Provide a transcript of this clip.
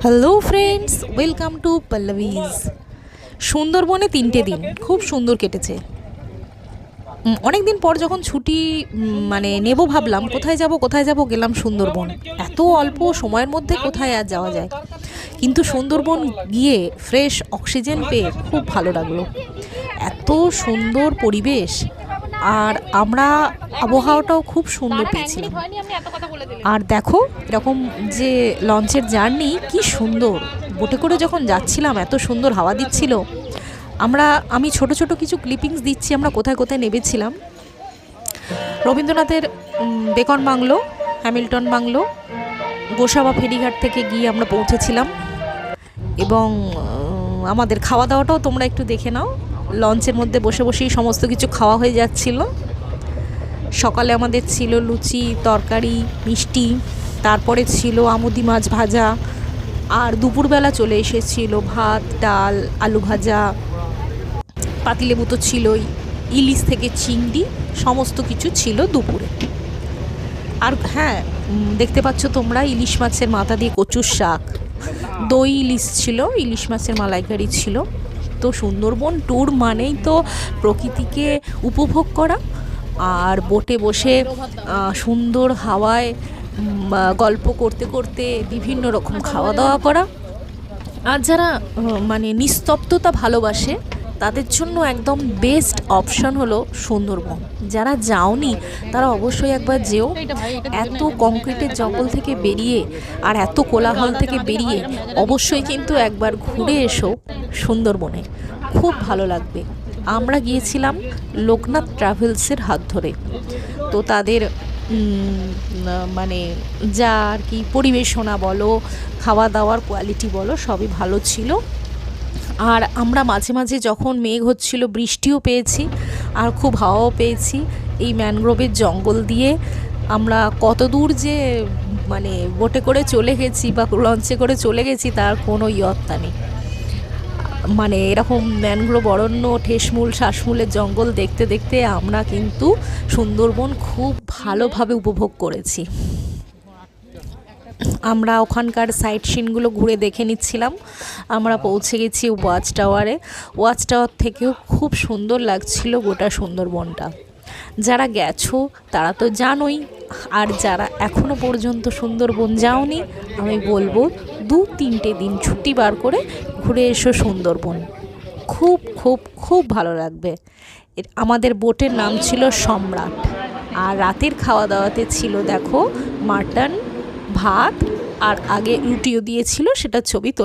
Hello friends, welcome to Pallavi's. সুন্দরবনে 3টে দিন খুব সুন্দর কেটেছে। অনেক দিন পর যখন ছুটি নেব ভাবলাম কোথায় যাব গেলাম সুন্দরবন। এত অল্প সময়ের মধ্যে কোথায় আর যাওয়া যায়, কিন্তু সুন্দরবন গিয়ে ফ্রেশ অক্সিজেন পেয়ে খুব ভালো লাগলো। এত সুন্দর পরিবেশ, আর আমরা আবহাওয়াটাও খুব সুন্দর পেয়েছিলাম। আর দেখো এরকম যে লঞ্চের জার্নি কি সুন্দর, বোটে করে যখন যাচ্ছিলাম এত সুন্দর হাওয়া দিচ্ছিল। আমি ছোট ছোট কিছু ক্লিপিংস দিচ্ছি আমরা কোথায় কোথায় নেমেছিলাম। রবীন্দ্রনাথের beacon bungalow, Hamilton bungalow, Gosaba ফেরিঘাট থেকে গিয়ে আমরা পৌঁছেছিলাম। এবং আমাদের খাওয়া দাওয়াটাও তোমরা একটু দেখে নাও। লঞ্চের মধ্যে বসে বসেই সমস্ত কিছু খাওয়া হয়ে যাচ্ছিল। সকালে আমাদের ছিল লুচি, তরকারি, মিষ্টি, তারপরে ছিল আমুদি মাছ ভাজা, আর দুপুরবেলা চলে এসেছিল ভাত, ডাল, আলু ভাজা, পাতিলেবু তো ছিলই, ইলিশ থেকে চিংড়ি, সমস্ত কিছু ছিল দুপুরে। আর হ্যাঁ, দেখতে পাচ্ছ তোমরা ইলিশ মাছের মাথা দিয়ে কচুর শাক, দই ইলিশ ছিল, ইলিশ মাছের মালাইকারি ছিল। তো সুন্দরবন ট্যুর মানেই তো প্রকৃতিকে উপভোগ করা, আর বোটে বসে সুন্দর হাওয়ায় গল্প করতে করতে বিভিন্ন রকম খাওয়া দাওয়া করা। আর যারা নিস্তব্ধতা ভালোবাসে তাদের জন্য একদম বেস্ট অপশন হলো সুন্দরবন। যারা যাওনি তারা অবশ্যই একবার যেও। এত কংক্রিটের জঙ্গল থেকে বেরিয়ে আর এত কোলাহল থেকে বেরিয়ে অবশ্যই কিন্তু একবার ঘুরে এসো সুন্দরবনে, খুব ভালো লাগবে। আমরা গিয়েছিলাম লোকনাথ ট্রাভেলসের হাত ধরে। তো তাদের যা আর কি পরিবেশনা বলো, খাওয়া দাওয়ার কোয়ালিটি বলো, সবই ভালো ছিল। আর আমরা মাঝে মাঝে যখন মেঘ হচ্ছিল বৃষ্টিও পেয়েছি, আর খুব হাওয়াও পেয়েছি। এই ম্যানগ্রোভের জঙ্গল দিয়ে আমরা কত দূর যে বোটে করে চলে গেছি বা লঞ্চে করে চলে গেছি তার কোনো ইয়ত্তা নেই। এরকম ম্যানগ্রোভ অরণ্য, ঠেসমূল শ্বাসমূলের জঙ্গল দেখতে দেখতে আমরা কিন্তু সুন্দরবন খুব ভালোভাবে উপভোগ করেছি। আমরা ওখানকার সাইট সিনগুলো ঘুরে দেখে নিচ্ছিলাম। আমরা পৌঁছে গেছি ওয়াচ টাওয়ারে। ওয়াচ টাওয়ার থেকেও খুব সুন্দর লাগছিল গোটা সুন্দরবনটা। যারা গেছো তারা তো জানোই, আর যারা এখনও পর্যন্ত সুন্দরবন যাওনি, আমি বলবো 2-3টে দিন ছুটি বার করে ঘুরে এসো সুন্দরবন। খুব খুব খুব ভালো লাগবে। আমাদের বোটের নাম ছিল সম্রাট। আর রাতের খাওয়া দাওয়াতে ছিল দেখো মাটন, ভাত, আর আগে রুটিও দিয়েছিল, সেটা ছবি তোলা।